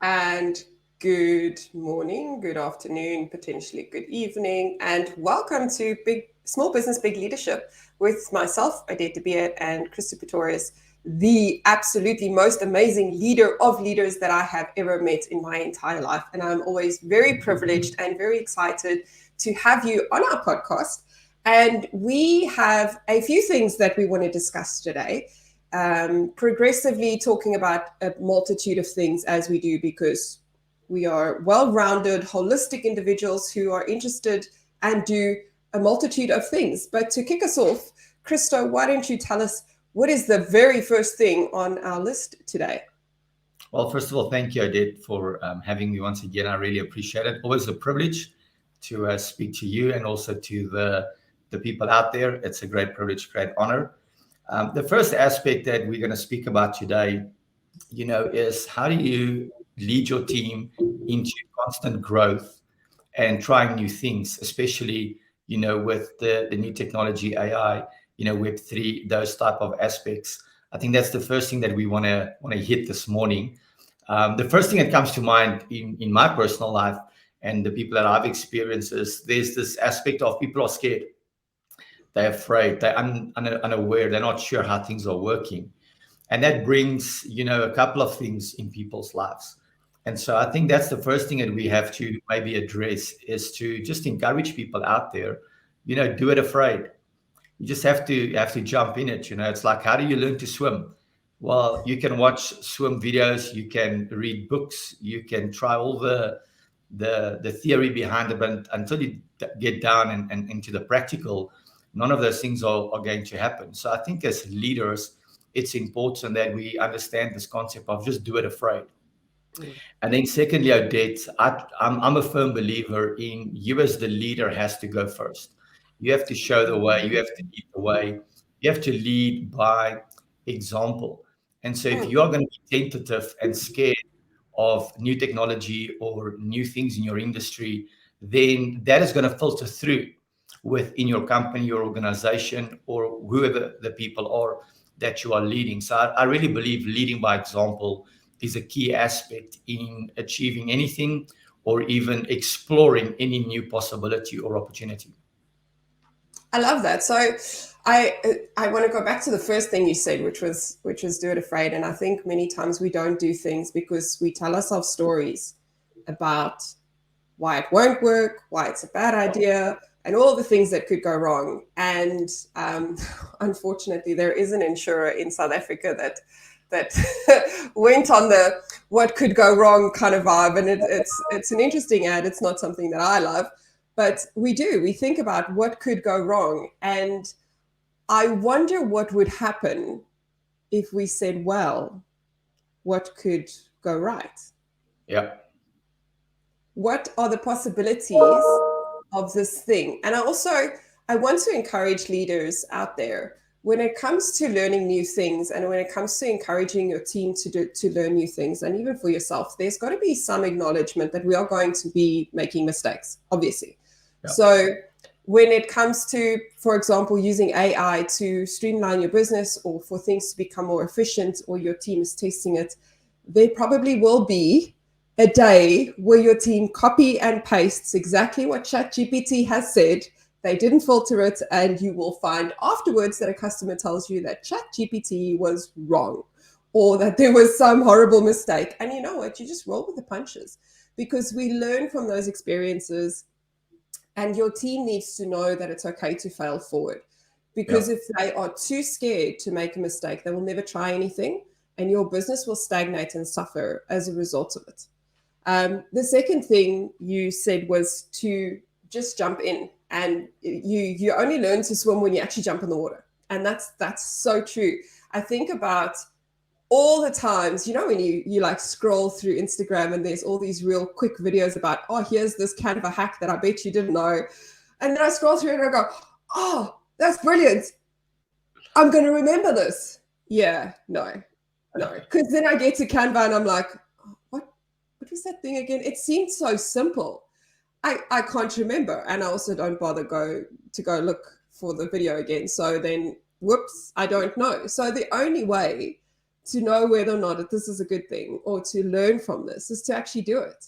And good morning, good afternoon, potentially good evening, and welcome to Small Business Big Leadership with myself, Odette de Beer, and Christy Pretorius, the absolutely most amazing leader of leaders that I have ever met in my entire life. And I'm always very privileged and very excited to have you on our podcast. And we have a few things that we want to discuss today. Progressively talking about a multitude of things as we do, because we are well-rounded, holistic individuals who are interested and do a multitude of things. But to kick us off, Christo, why don't you tell us what is the very first thing on our list today? Well, first of all, thank you, Odette, for having me once again. I really appreciate it. Always a privilege to speak to you and also to the people out there. It's a great privilege, great honor. The first aspect that we're going to speak about today, is how do you lead your team into constant growth and trying new things, especially, with the new technology, AI, Web3, those type of aspects. I think that's the first thing that we want to hit this morning. The first thing that comes to mind in my personal life and the people that I've experienced is there's this aspect of people are scared. They're afraid, they're unaware, they're not sure how things are working. And that brings, a couple of things in people's lives. And so I think that's the first thing that we have to maybe address is to just encourage people out there, do it afraid. You just have to jump in it. It's like, how do you learn to swim? Well, you can watch swim videos, you can read books, you can try all the theory behind it, but until you get down and into the practical, none of those things are going to happen. So I think as leaders, it's important that we understand this concept of just do it afraid. And then secondly, Odette, I'm a firm believer in you as the leader has to go first. You have to show the way, you have to lead the way, you have to lead by example. And so if you are going to be tentative and scared of new technology or new things in your industry, then that is going to filter through within your company, your organization, or whoever the people are that you are leading. So I really believe leading by example is a key aspect in achieving anything or even exploring any new possibility or opportunity. I love that. So I want to go back to the first thing you said, which was do it afraid. And I think many times we don't do things because we tell ourselves stories about why it won't work, why it's a bad idea, and all the things that could go wrong. And unfortunately, there is an insurer in South Africa that went on the what could go wrong kind of vibe. And it's an interesting ad. It's not something that I love, but we think about what could go wrong. And I wonder what would happen if we said, well, what could go right? Yeah. What are the possibilities of this thing? And I want to encourage leaders out there when it comes to learning new things and when it comes to encouraging your team to learn new things, and even for yourself, there's got to be some acknowledgement that we are going to be making mistakes, obviously. Yeah. So when it comes to, for example, using AI to streamline your business or for things to become more efficient, or your team is testing it, there probably will be a day where your team copy and pastes exactly what ChatGPT has said. They didn't filter it, and you will find afterwards that a customer tells you that ChatGPT was wrong or that there was some horrible mistake. And you know what? You just roll with the punches, because we learn from those experiences, and your team needs to know that it's okay to fail forward, because if they are too scared to make a mistake, they will never try anything, and your business will stagnate and suffer as a result of it. The second thing you said was to just jump in, and you only learn to swim when you actually jump in the water. And that's so true. I think about all the times, when you like scroll through Instagram and there's all these real quick videos about, oh, here's this Canva hack that I bet you didn't know. And then I scroll through it and I go, oh, that's brilliant. I'm going to remember this. Yeah, no. Because then I get to Canva and I'm like, what was that thing again? It seemed so simple. I can't remember. And I also don't bother go look for the video again. So then, whoops, I don't know. So the only way to know whether or not this is a good thing or to learn from this is to actually do it.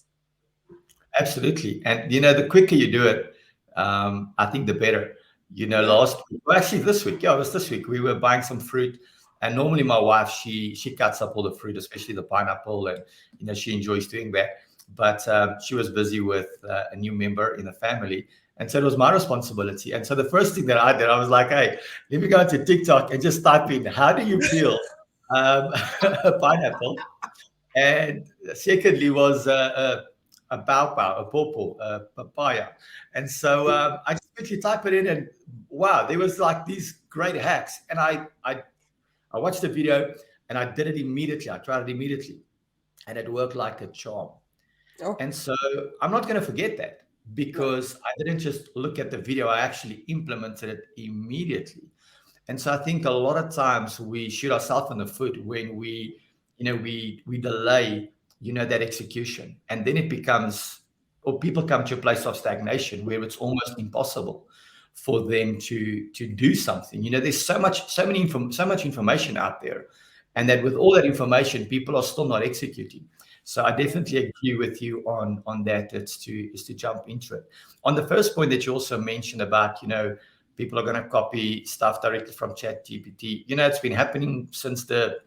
Absolutely. And, the quicker you do it, I think the better. Last week, well, actually this week, it was this week, we were buying some fruit. And normally my wife, she cuts up all the fruit, especially the pineapple. And, she enjoys doing that. But she was busy with a new member in the family. And so it was my responsibility. And so the first thing that I did, I was like, hey, let me go to TikTok and just type in, how do you peel a pineapple? And secondly was a pawpaw, a pawpaw, a papaya. And so I just quickly type it in, and wow, there was like these great hacks. And I watched the video and I did it immediately. I tried it immediately, and it worked like a charm. Oh, And so I'm not going to forget that, because I didn't just look at the video, I actually implemented it immediately. And so I think a lot of times we shoot ourselves in the foot when we delay, that execution. And then it becomes, or people come to a place of stagnation where it's almost impossible for them to do something. There's so much information out there. And that with all that information, people are still not executing. So I definitely agree with you on that. It's to jump into it. On the first point that you also mentioned about, people are going to copy stuff directly from ChatGPT. It's been happening since the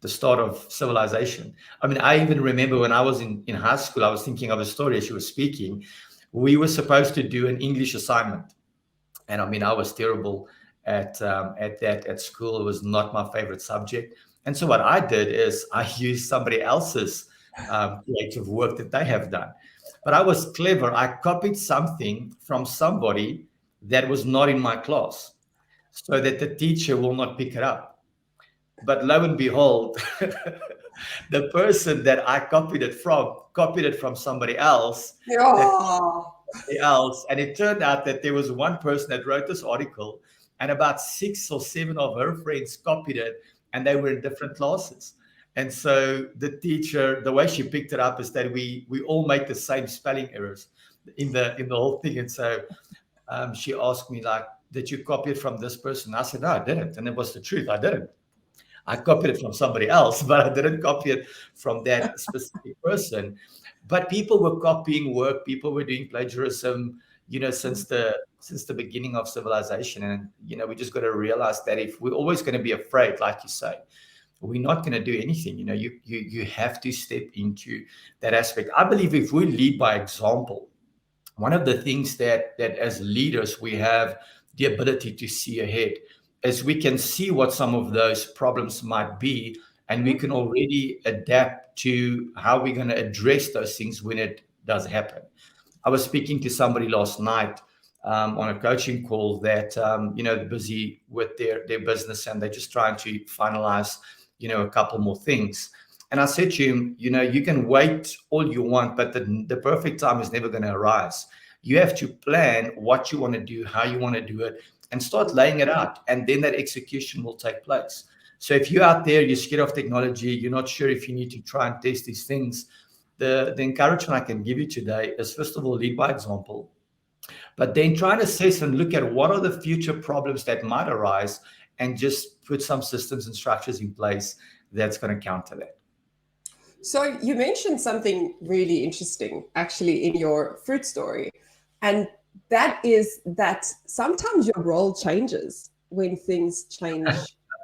start of civilization. I mean, I even remember when I was in high school, I was thinking of a story as she was speaking. We were supposed to do an English assignment. And I mean, I was terrible at that at school. It was not my favorite subject. And so what I did is I used somebody else's creative work that they have done. But I was clever. I copied something from somebody that was not in my class, so that the teacher will not pick it up. But lo and behold, the person that I copied it from somebody else. And it turned out that there was one person that wrote this article, and about 6 or 7 of her friends copied it, and they were in different classes. And so the teacher, the way she picked it up is that we all make the same spelling errors in the whole thing. And so she asked me, like, did you copy it from this person? I said, no, I didn't. And it was the truth. I didn't. I copied it from somebody else, but I didn't copy it from that specific person. But people were copying work. People were doing plagiarism, since the beginning of civilization. And, we just got to realize that if we're always going to be afraid, like you say, we're not going to do anything. You have to step into that aspect. I believe if we lead by example, one of the things that as leaders, we have the ability to see ahead, is we can see what some of those problems might be, and we can already adapt to how we're going to address those things when it does happen. I was speaking to somebody last night on a coaching call that, busy with their business, and they're just trying to finalize, a couple more things. And I said to him, you can wait all you want, but the perfect time is never going to arise. You have to plan what you want to do, how you want to do it, and start laying it out. And then that execution will take place. So if you're out there, you're scared of technology, you're not sure if you need to try and test these things, the encouragement I can give you today is, first of all, lead by example, but then try and assess and look at what are the future problems that might arise, and just put some systems and structures in place that's going to counter that. So you mentioned something really interesting, actually, in your fruit story. And that is that sometimes your role changes when things change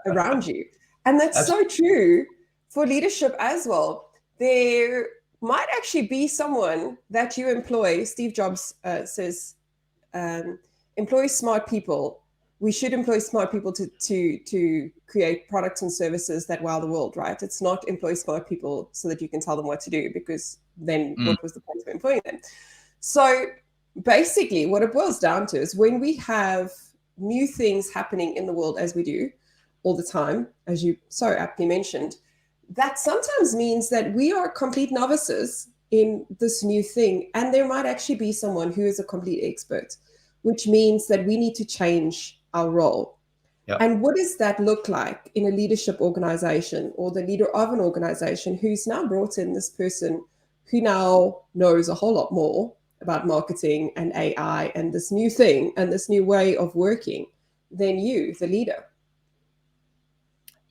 around you. And that's so true for leadership as well. There might actually be someone that you employ. Steve Jobs says, employ smart people. We should employ smart people to create products and services that wow the world, right? It's not employ smart people so that you can tell them what to do, because then what was the point of employing them? So basically what it boils down to is, when we have new things happening in the world, as we do all the time, as you so aptly mentioned, that sometimes means that we are complete novices in this new thing. And there might actually be someone who is a complete expert, which means that we need to change our role. Yep. And what does that look like in a leadership organization, or the leader of an organization who's now brought in this person who now knows a whole lot more about marketing and AI and this new thing and this new way of working than you, the leader?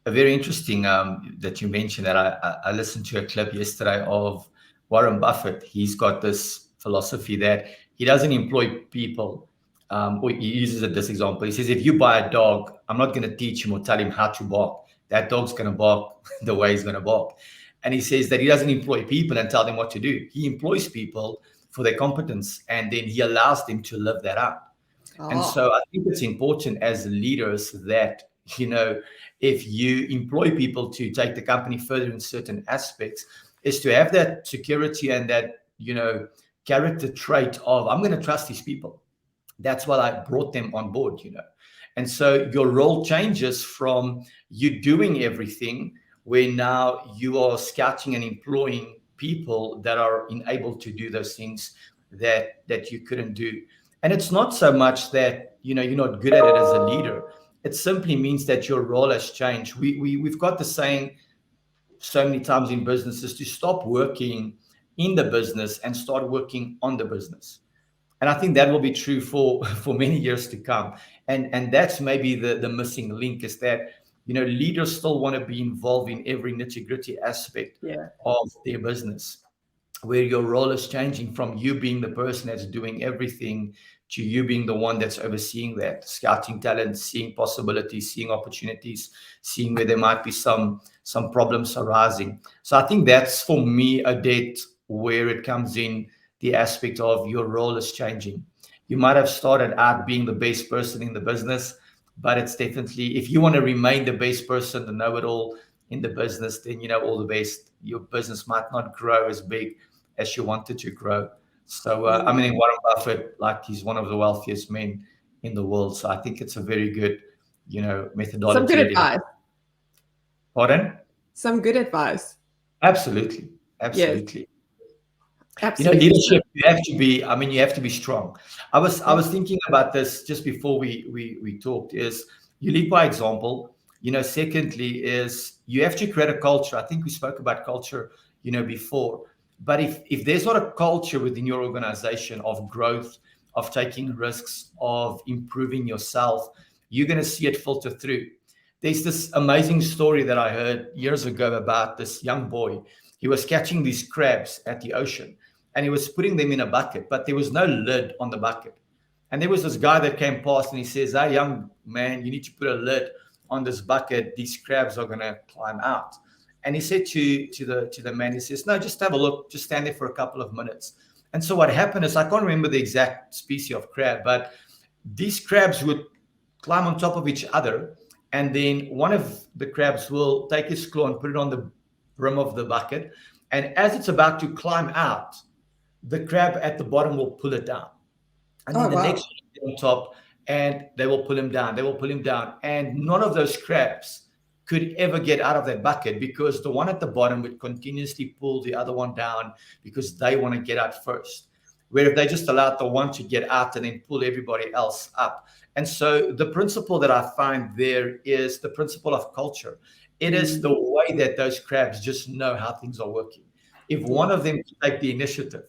a very interesting that you mentioned that I listened to a clip yesterday of Warren Buffett. He's got this philosophy that he doesn't employ people. Or he uses this example. He says, if you buy a dog, I'm not going to teach him or tell him how to bark. That dog's going to bark the way he's going to bark. And he says that he doesn't employ people and tell them what to do. He employs people for their competence, and then he allows them to live that out. And so I think it's important as leaders that, if you employ people to take the company further in certain aspects, is to have that security and that, character trait of, I'm going to trust these people. That's why I brought them on board, And so your role changes from you doing everything, where now you are scouting and employing people that are enabled to do those things that you couldn't do. And it's not so much that, you're not good at it as a leader. It simply means that your role has changed. We've got the saying so many times in businesses to stop working in the business and start working on the business. And I think that will be true for many years to come. And that's maybe the missing link, is that, leaders still want to be involved in every nitty-gritty aspect of their business, where your role is changing from you being the person that's doing everything to you being the one that's overseeing that, scouting talent, seeing possibilities, seeing opportunities, seeing where there might be some problems arising. So I think that's, for me, Odette, where it comes in, the aspect of your role is changing. You might have started out being the best person in the business, but it's definitely, if you want to remain the best person, the know-it-all in the business, then all the best. Your business might not grow as big as you want it to grow. So, Warren Buffett, he's one of the wealthiest men in the world. So I think it's a very good, methodology. Some good advice. Pardon? Some good advice. Absolutely. Yes. Absolutely. Leadership, you have to be strong. I was thinking about this just before we talked, is you lead by example. Secondly is you have to create a culture. I think we spoke about culture, before. But if there's not a culture within your organization of growth, of taking risks, of improving yourself, you're going to see it filter through. There's this amazing story that I heard years ago about this young boy. He was catching these crabs at the ocean, and he was putting them in a bucket, but there was no lid on the bucket. And there was this guy that came past, and he says, "Hey, young man, you need to put a lid on this bucket. These crabs are going to climb out." And he said to the man, he says, "No, just have a look, just stand there for a couple of minutes." And so what happened is, I can't remember the exact species of crab, but these crabs would climb on top of each other, and then one of the crabs will take his claw and put it on the brim of the bucket. And as it's about to climb out, the crab at the bottom will pull it down. And then next one on top, and they will pull him down. They will pull him down. And none of those crabs could ever get out of that bucket, because the one at the bottom would continuously pull the other one down, because they want to get out first. Where if they just allowed the one to get out and then pull everybody else up. And so the principle that I find there is the principle of culture. It is the way that those crabs just know how things are working. If one of them can take the initiative,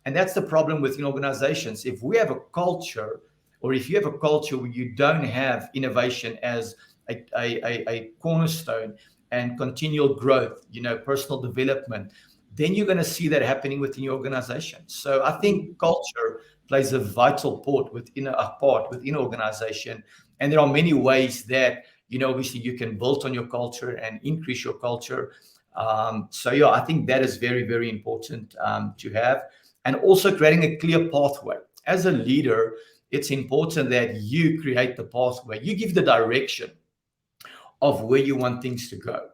and that's the problem within organizations. If we have a culture, or if you have a culture where you don't have innovation as a cornerstone and continual growth, personal development, then you're going to see that happening within your organization. So I think culture plays a vital part within an organization. And there are many ways that, obviously you can build on your culture and increase your culture. I think that is very, very important to have. And also creating a clear pathway. As a leader, it's important that you create the pathway. You give the direction of where you want things to go.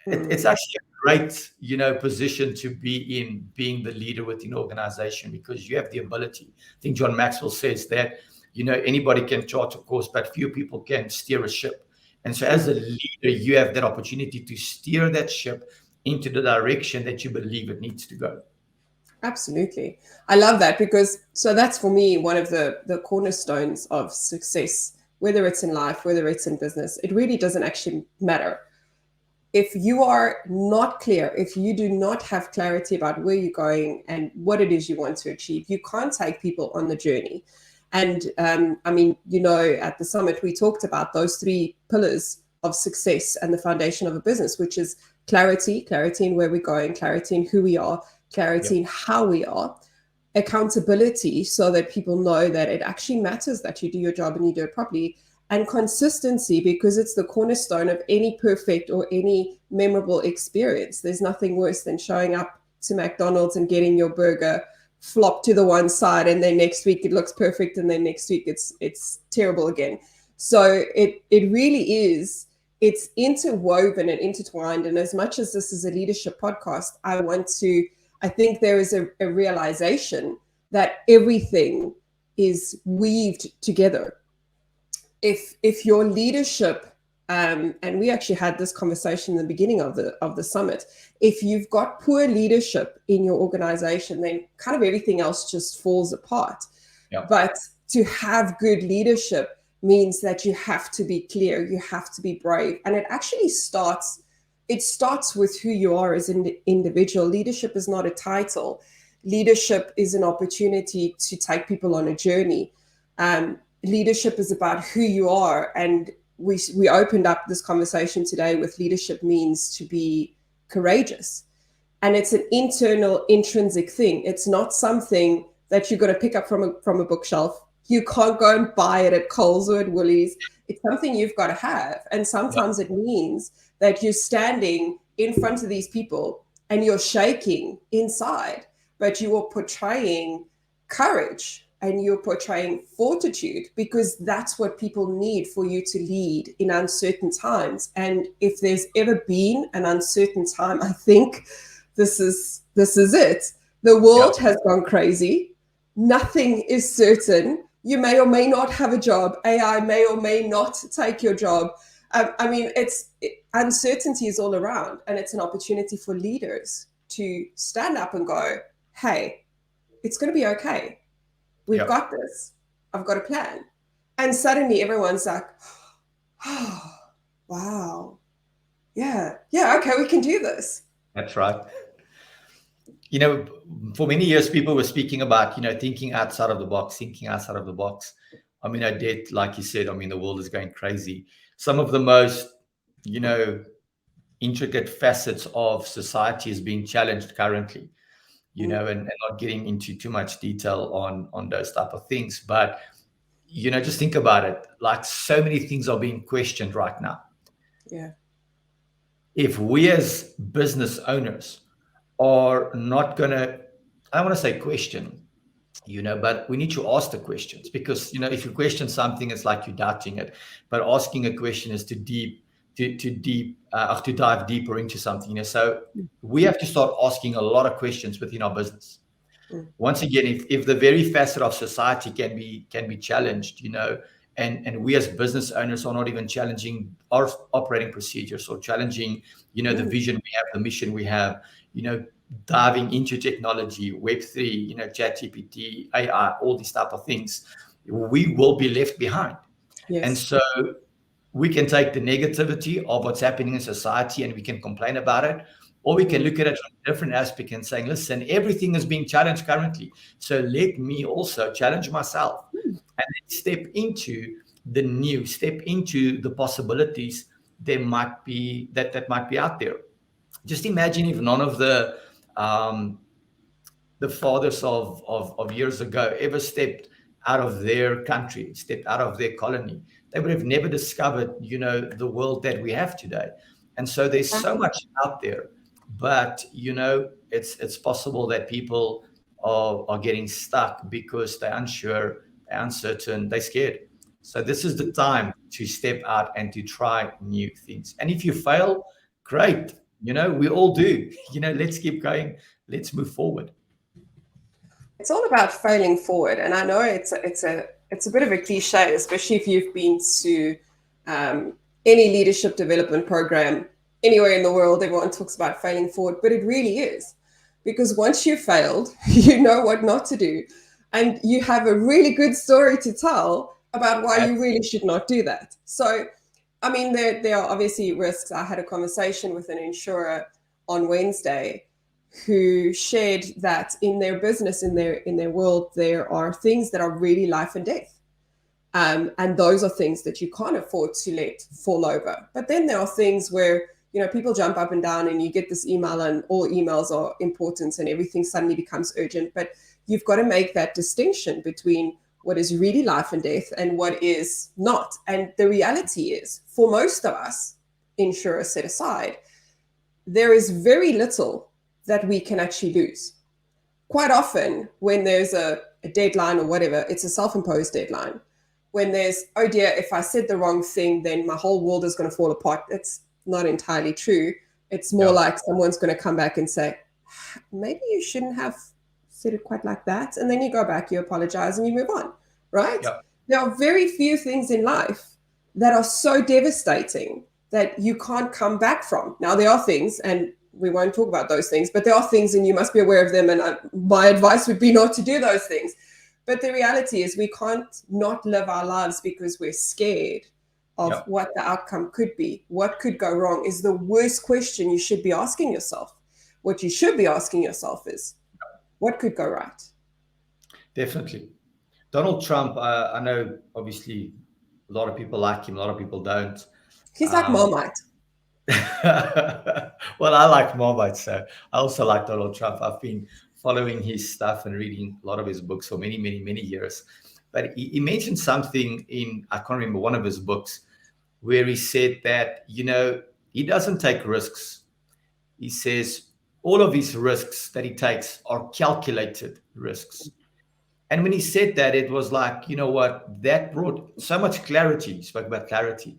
It's actually a great, position to be in, being the leader within an organization, because you have the ability. I think John Maxwell says that, anybody can chart a course, but few people can steer a ship. And so as a leader, you have that opportunity to steer that ship into the direction that you believe it needs to go. Absolutely. I love that, because so that's for me one of the cornerstones of success, whether it's in life, whether it's in business. It really doesn't actually matter. If you are not clear, if you do not have clarity about where you're going and what it is you want to achieve, you can't take people on the journey. And at the summit, we talked about those 3 pillars of success and the foundation of a business, which is clarity in where we're going, clarity in who we are, clarity in how we are, accountability so that people know that it actually matters that you do your job and you do it properly, and consistency, because it's the cornerstone of any perfect or any memorable experience. There's nothing worse than showing up to McDonald's and getting your burger flopped to the one side, and then next week it looks perfect, and then next week it's terrible again. So it really is, it's interwoven and intertwined. And as much as this is a leadership podcast, I think there is a realization that everything is weaved together. If your leadership, and we actually had this conversation in the beginning of the summit, if you've got poor leadership in your organization, then kind of everything else just falls apart. Yeah. But to have good leadership means that you have to be clear, you have to be brave, and it actually starts with who you are as an individual. Leadership is not a title. Leadership is an opportunity to take people on a journey. Leadership is about who you are. And we opened up this conversation today with leadership means to be courageous. And it's an internal, intrinsic thing. It's not something that you're going to pick up from a bookshelf. You can't go and buy it at Kohl's or at Woolies. It's something you've got to have. And sometimes it means that you're standing in front of these people and you're shaking inside, but you are portraying courage and you're portraying fortitude, because that's what people need for you to lead in uncertain times. And if there's ever been an uncertain time, I think this is it. The world has gone crazy. Nothing is certain. You may or may not have a job. AI may or may not take your job. I mean, uncertainty is all around, and it's an opportunity for leaders to stand up and go, hey, it's going to be okay. We've got this. I've got a plan. And suddenly everyone's like, oh, wow. Yeah, okay, we can do this. That's right. You know, for many years, people were speaking about, thinking outside of the box. I mean, Odette, like you said, I mean, the world is going crazy. Some of the most, intricate facets of society is being challenged currently, and not getting into too much detail on those type of things. But, just think about it. Like, so many things are being questioned right now. Yeah. If we as business owners are not going to, I don't want to say question, but we need to ask the questions, because, if you question something, it's like you're doubting it. But asking a question is to dive deeper into something, so we have to start asking a lot of questions within our business. Once again, if the very facet of society can be challenged, and we as business owners are not even challenging our operating procedures or challenging, the vision we have, the mission we have, diving into technology, Web3, ChatGPT, AI, all these type of things, we will be left behind. Yes. And so we can take the negativity of what's happening in society and we can complain about it, or we can look at it from a different aspect and saying, listen, everything is being challenged currently. So let me also challenge myself and step into the new, step into the possibilities that might be out there. Just imagine if none of the fathers of years ago ever stepped out of their country, stepped out of their colony. They would have never discovered, the world that we have today. And so there's so much out there, but, it's possible that people are getting stuck because they're unsure, they're uncertain, they're scared. So this is the time to step out and to try new things. And if you fail, great. We all do. Let's keep going. Let's move forward. It's all about failing forward. And I know it's a bit of a cliche, especially if you've been to any leadership development program anywhere in the world. Everyone talks about failing forward, but it really is, because once you've failed, you know what not to do, and you have a really good story to tell about why you really should not do that. So, I mean, there are obviously risks. I had a conversation with an insurer on Wednesday who shared that in their business, in their world, there are things that are really life and death. And those are things that you can't afford to let fall over. But then there are things where, people jump up and down and you get this email and all emails are important and everything suddenly becomes urgent. But you've got to make that distinction between what is really life and death and what is not. And the reality is, for most of us, insurers set aside, there is very little that we can actually lose. Quite often, when there's a deadline or whatever, it's a self-imposed deadline. When there's, oh dear, if I said the wrong thing, then my whole world is going to fall apart. It's not entirely true. It's more like someone's going to come back and say, maybe you shouldn't have said it quite like that. And then you go back, you apologize, and you move on, right? There are very few things in life that are so devastating that you can't come back from. Now, there are things, and we won't talk about those things, but there are things and you must be aware of them. And my advice would be not to do those things. But the reality is we can't not live our lives because we're scared of what the outcome could be. What could go wrong is the worst question you should be asking yourself. What you should be asking yourself is, what could go right? Definitely. Donald Trump, I know obviously a lot of people like him, a lot of people don't. He's like Marmite. Well, I like Marmite, so I also like Donald Trump. I've been following his stuff and reading a lot of his books for many, many, many years. But he mentioned something in, I can't remember, one of his books, where he said that, he doesn't take risks. He says all of his risks that he takes are calculated risks. And when he said that, it was like, you know what, that brought so much clarity. He spoke about clarity.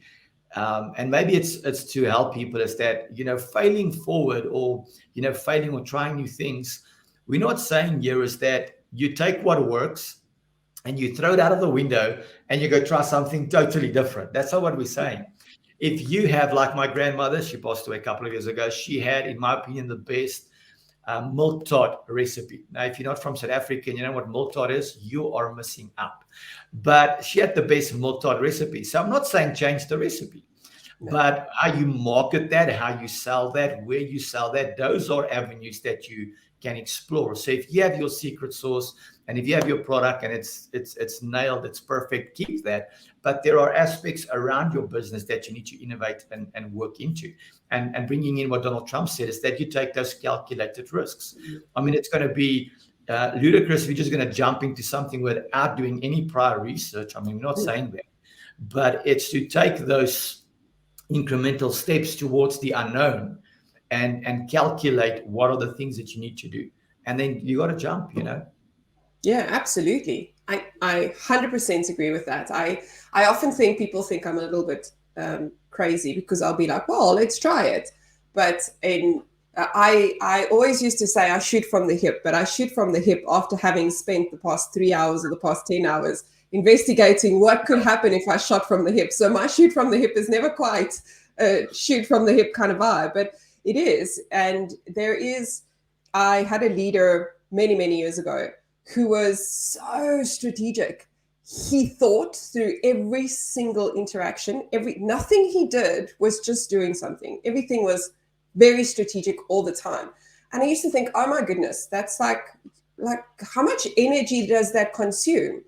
And maybe it's to help people is that, failing forward or, failing or trying new things, we're not saying here is that you take what works and you throw it out of the window and you go try something totally different. That's not what we're saying. If you have, like my grandmother, she passed away a couple of years ago, she had, in my opinion, the best milk tart recipe. Now, if you're not from South Africa and you know what milk tart is, you are missing out. But she had the best milk tart recipe. So I'm not saying change the recipe. But how you market that, how you sell that, where you sell that, those are avenues that you can explore. So if you have your secret sauce and if you have your product and it's nailed, it's perfect, keep that. But there are aspects around your business that you need to innovate and work into. And bringing in what Donald Trump said is that you take those calculated risks. I mean, it's going to be ludicrous if you're just going to jump into something without doing any prior research. I mean, we're not saying that. But it's to take those incremental steps towards the unknown and calculate what are the things that you need to do. And then you got to jump, Yeah, absolutely. I 100% agree with that. I often think people think I'm a little bit crazy because I'll be like, well, let's try it. But I always used to say I shoot from the hip, but I shoot from the hip after having spent the past 3 hours or the past 10 hours investigating what could happen if I shot from the hip. So my shoot from the hip is never quite a shoot from the hip kind of vibe, but it is. And I had a leader many, many years ago who was so strategic. He thought through every single interaction, nothing he did was just doing something. Everything was very strategic all the time. And I used to think, oh my goodness, that's like how much energy does that consume?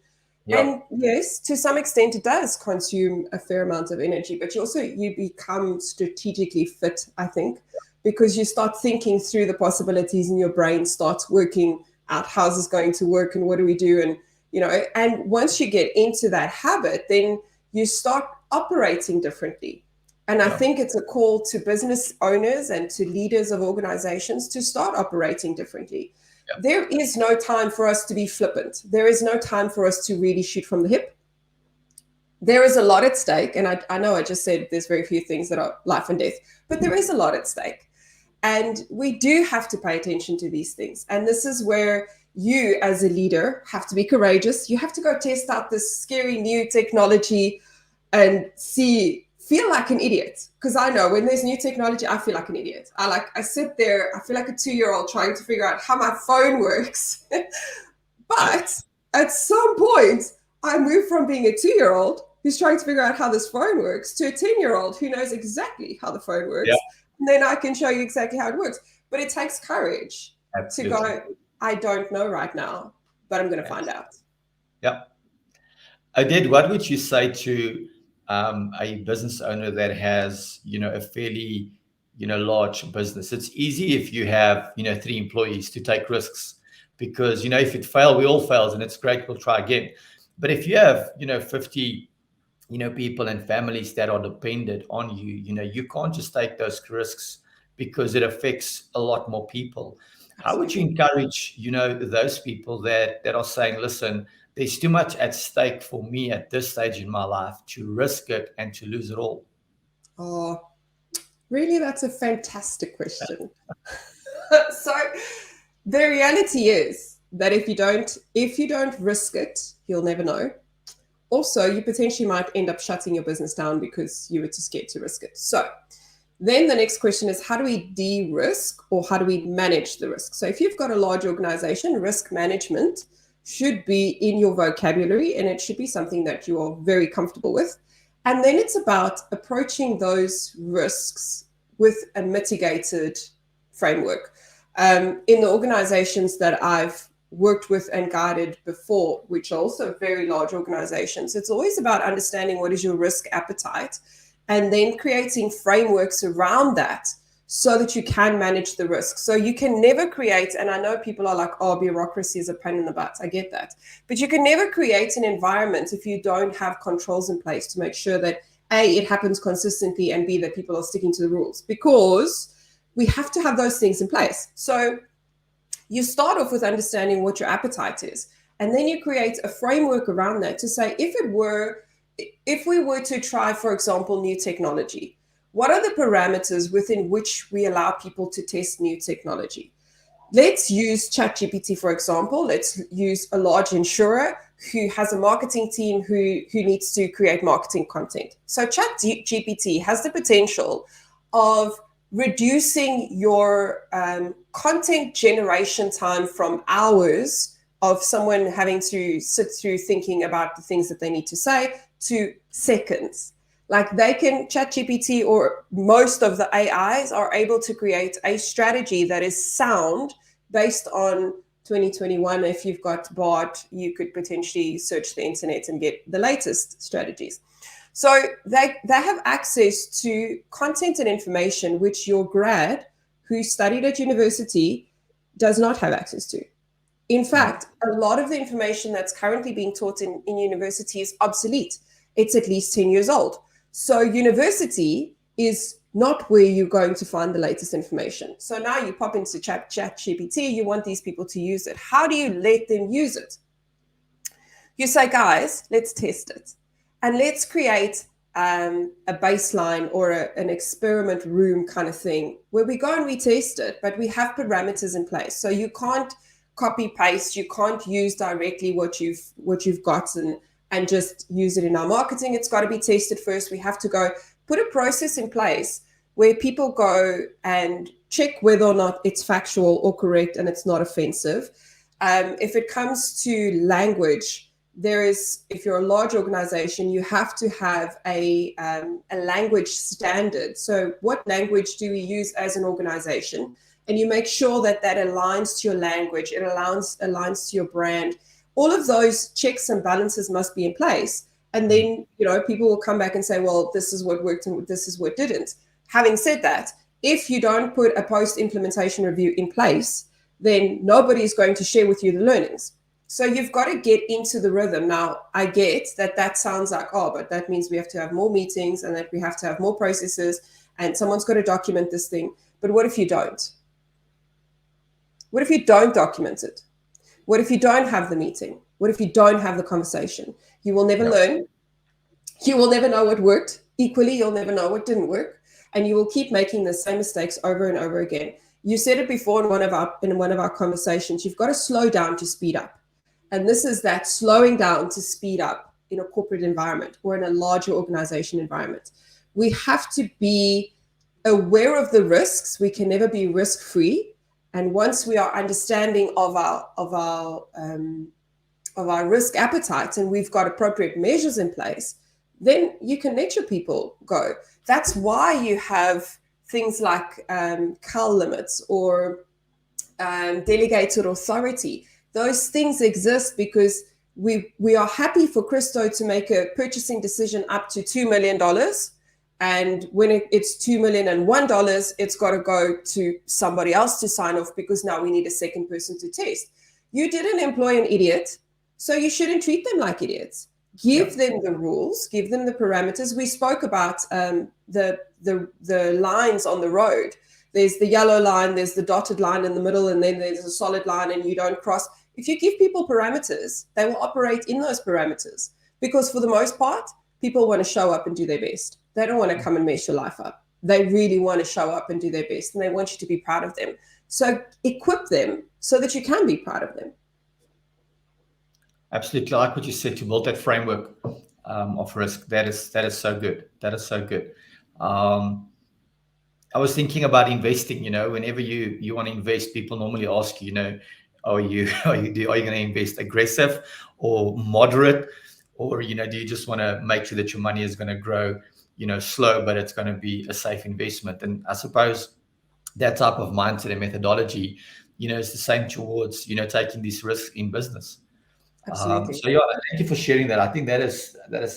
Yep. And yes, to some extent it does consume a fair amount of energy, but you become strategically fit, I think, because you start thinking through the possibilities and your brain starts working out how's this going to work and what do we do? And, and once you get into that habit, then you start operating differently. And I think it's a call to business owners and to leaders of organizations to start operating differently. Yep. There is no time for us to be flippant. There is no time for us to really shoot from the hip. There is a lot at stake. And I know I just said there's very few things that are life and death, but there is a lot at stake. And we do have to pay attention to these things. And this is where you as a leader have to be courageous. You have to go test out this scary new technology and feel like an idiot. Because I know when there's new technology, I feel like an idiot. I sit there, I feel like a 2-year-old trying to figure out how my phone works. But at some point, I move from being a 2-year-old who's trying to figure out how this phone works to a 10-year-old who knows exactly how the phone works. Yeah. And then I can show you exactly how it works. But it takes courage to go, I don't know right now, but I'm going to find out. Yep. Odette, what would you say to a business owner that has, a fairly, large business? It's easy if you have, 3 employees to take risks because, if it fails, we all fails and it's great, we'll try again. But if you have, 50, people and families that are dependent on you, you can't just take those risks because it affects a lot more people. How would you encourage, those people that are saying, listen, there's too much at stake for me at this stage in my life to risk it and to lose it all? Oh, really, that's a fantastic question. So the reality is that if you don't risk it, you'll never know. Also, you potentially might end up shutting your business down because you were too scared to risk it. So then the next question is, how do we de-risk, or how do we manage the risk? So if you've got a large organization, risk management should be in your vocabulary, and it should be something that you are very comfortable with. And then it's about approaching those risks with a mitigated framework. In the organizations that I've worked with and guided before, which are also very large organizations, it's always about understanding what is your risk appetite and then creating frameworks around that so that you can manage the risk. So you can never create, and I know people are like, oh, bureaucracy is a pain in the butt. I get that. But you can never create an environment if you don't have controls in place to make sure that A, it happens consistently, and B, that people are sticking to the rules, because we have to have those things in place. So you start off with understanding what your appetite is, and then you create a framework around that to say, if we were to try, for example, new technology, what are the parameters within which we allow people to test new technology? Let's use ChatGPT, for example. Let's use a large insurer who has a marketing team who needs to create marketing content. So ChatGPT has the potential of reducing your content generation time from hours of someone having to sit through thinking about the things that they need to say to seconds. Like, they can, ChatGPT or most of the AIs are able to create a strategy that is sound based on 2021. If you've got Bart, you could potentially search the internet and get the latest strategies. So they have access to content and information which your grad who studied at university does not have access to. In fact, a lot of the information that's currently being taught in university is obsolete. It's at least 10 years old. So university is not where you're going to find the latest information. So now you pop into ChatGPT, you want these people to use it. How do you let them use it? You say, guys, let's test it. And let's create a baseline or an experiment room kind of thing where we go and we test it, but we have parameters in place. So you can't copy paste, you can't use directly what you've gotten and just use it in our marketing. It's got to be tested first. We have to go put a process in place where people go and check whether or not it's factual or correct and it's not offensive. If it comes to language, if you're a large organization, you have to have a language standard. So what language do we use as an organization? And you make sure that aligns to your language, it aligns to your brand. All of those checks and balances must be in place. And then, people will come back and say, well, this is what worked and this is what didn't. Having said that, if you don't put a post-implementation review in place, then nobody is going to share with you the learnings. So you've got to get into the rhythm. Now, I get that sounds like, oh, but that means we have to have more meetings and that we have to have more processes and someone's got to document this thing. But what if you don't? What if you don't document it? What if you don't have the meeting? What if you don't have the conversation? You will never learn. You will never know what worked. Equally, you'll never know what didn't work. And you will keep making the same mistakes over and over again. You said it before in one of our conversations, you've got to slow down to speed up. And this is that slowing down to speed up in a corporate environment or in a larger organization environment. We have to be aware of the risks. We can never be risk-free. And once we are understanding of our risk appetite and we've got appropriate measures in place, then you can let your people go. That's why you have things like CAL limits or delegated authority. Those things exist because we are happy for Christo to make a purchasing decision up to $2 million. And when it's $2 million and $1, it's got to go to somebody else to sign off, because now we need a second person to test. You didn't employ an idiot, so you shouldn't treat them like idiots. Give them the rules, give them the parameters. We spoke about the lines on the road. There's the yellow line, there's the dotted line in the middle, and then there's a solid line, and you don't cross. If you give people parameters, they will operate in those parameters, because for the most part, people want to show up and do their best. They don't want to come and mess your life up. They really want to show up and do their best, and they want you to be proud of them. So equip them so that you can be proud of them. Absolutely. I like what you said, to build that framework of risk. That is so good. That is so good. I was thinking about investing. Whenever you want to invest, people normally ask you, are you going to invest aggressive or moderate, or do you just want to make sure that your money is going to grow slow, but it's going to be a safe investment? And I suppose that type of mindset and methodology is the same towards taking these risks in business. Absolutely. So thank you for sharing that. I think that is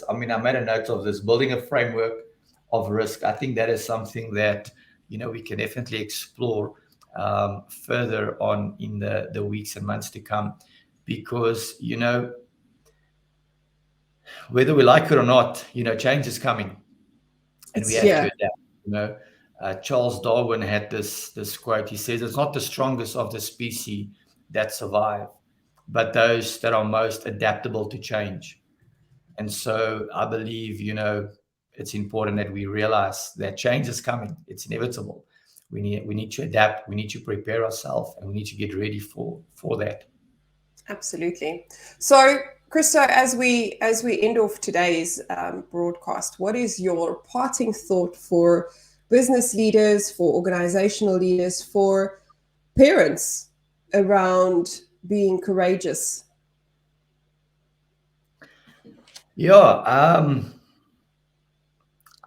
I made a note of this, building a framework of risk. I think that is something that we can definitely explore further on in the weeks and months to come, because whether we like it or not, change is coming, and we have to adapt. Charles Darwin had this quote. He says, "It's not the strongest of the species that survive, but those that are most adaptable to change." And so I believe, it's important that we realize that change is coming. It's inevitable. We need to adapt. We need to prepare ourselves, and we need to get ready for that. Absolutely. So, Christo, as we end off today's broadcast, what is your parting thought for business leaders, for organizational leaders, for parents around being courageous?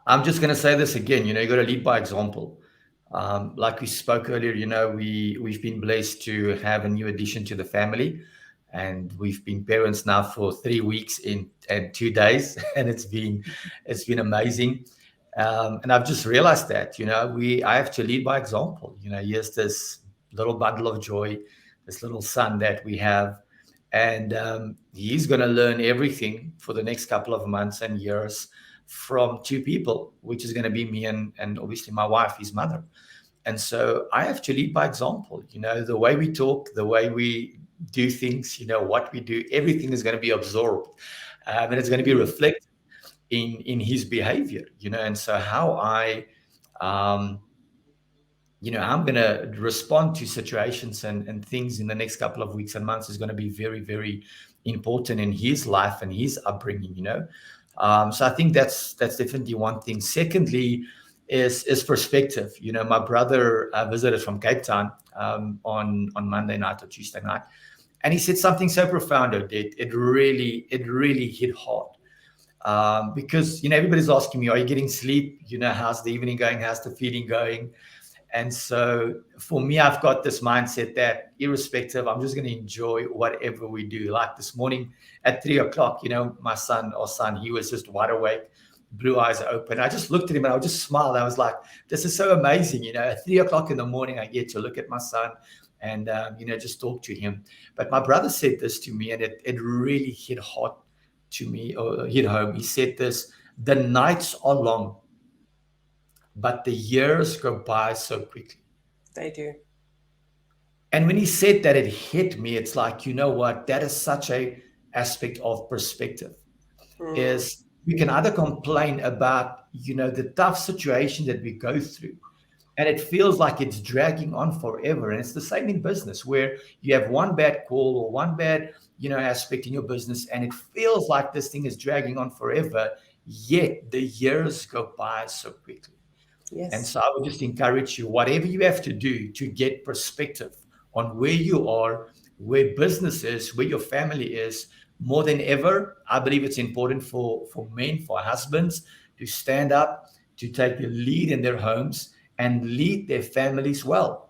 I'm just going to say this again. You got to lead by example. Like we spoke earlier, we've been blessed to have a new addition to the family, and we've been parents now for 3 weeks and 2 days, and it's been amazing. And I've just realized that I have to lead by example. Here's this little bundle of joy, this little son that we have, and he's going to learn everything for the next couple of months and years from 2 people, which is going to be me and obviously my wife, his mother. And so I have to lead by example. The way we talk, the way we do things, what we do, everything is going to be absorbed, and it's going to be reflected in his behavior. And so how I'm going to respond to situations and things in the next couple of weeks and months is going to be very, very important in his life and his upbringing. So I think that's definitely one thing. Secondly, is perspective. My brother visited from Cape Town on Monday night or Tuesday night, and he said something so profound, Odette. It really hit hard, because everybody's asking me, are you getting sleep? How's the evening going? How's the feeding going? And so for me, I've got this mindset that irrespective, I'm just going to enjoy whatever we do. Like this morning at 3:00, my son, he was just wide awake, blue eyes open. I just looked at him and I just smiled. I was like, this is so amazing. At 3:00 in the morning, I get to look at my son and, just talk to him. But my brother said this to me, and it really hit hard to me, or hit home. He said this: the nights are long, but the years go by so quickly. They do. And when he said that, it hit me. It's like, what? That is such a aspect of perspective. Is we can either complain about, the tough situation that we go through, and it feels like it's dragging on forever. And it's the same in business, where you have one bad call or one bad, aspect in your business, and it feels like this thing is dragging on forever, yet the years go by so quickly. Yes. And so I would just encourage you, whatever you have to do to get perspective on where you are, where business is, where your family is, more than ever, I believe it's important for men, for husbands, to stand up, to take the lead in their homes and lead their families well.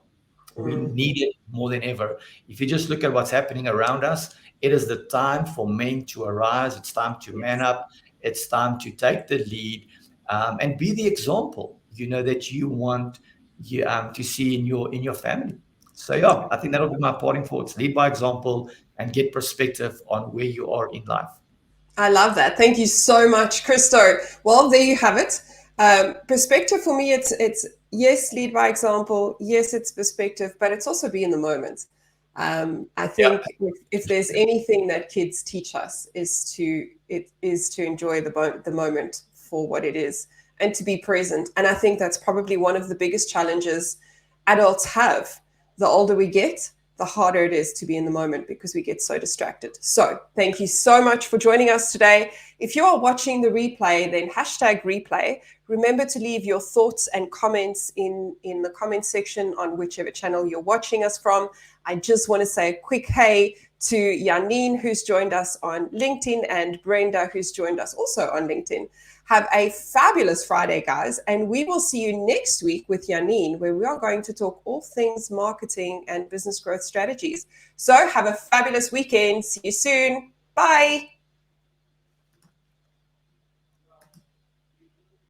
We need it more than ever. If you just look at what's happening around us, it is the time for men to arise. It's time to man up. It's time to take the lead, and be the example, that you want to see in your family. So yeah, I think that'll be my parting thoughts. Lead by example and get perspective on where you are in life. I love that. Thank you so much, Christo. Well, there you have it. Perspective for me, it's yes, lead by example. Yes, it's perspective, but it's also be in the moment. I think if there's anything that kids teach us is to enjoy the moment for what it is and to be present. And I think that's probably one of the biggest challenges adults have. The older we get, the harder it is to be in the moment because we get so distracted. So thank you so much for joining us today. If you are watching the replay, then #replay. Remember to leave your thoughts and comments in the comment section on whichever channel you're watching us from. I just want to say a quick hey to Janine, who's joined us on LinkedIn, and Brenda, who's joined us also on LinkedIn. Have a fabulous Friday, guys, and we will see you next week with Janine, where we are going to talk all things marketing and business growth strategies. So have a fabulous weekend. See you soon. Bye.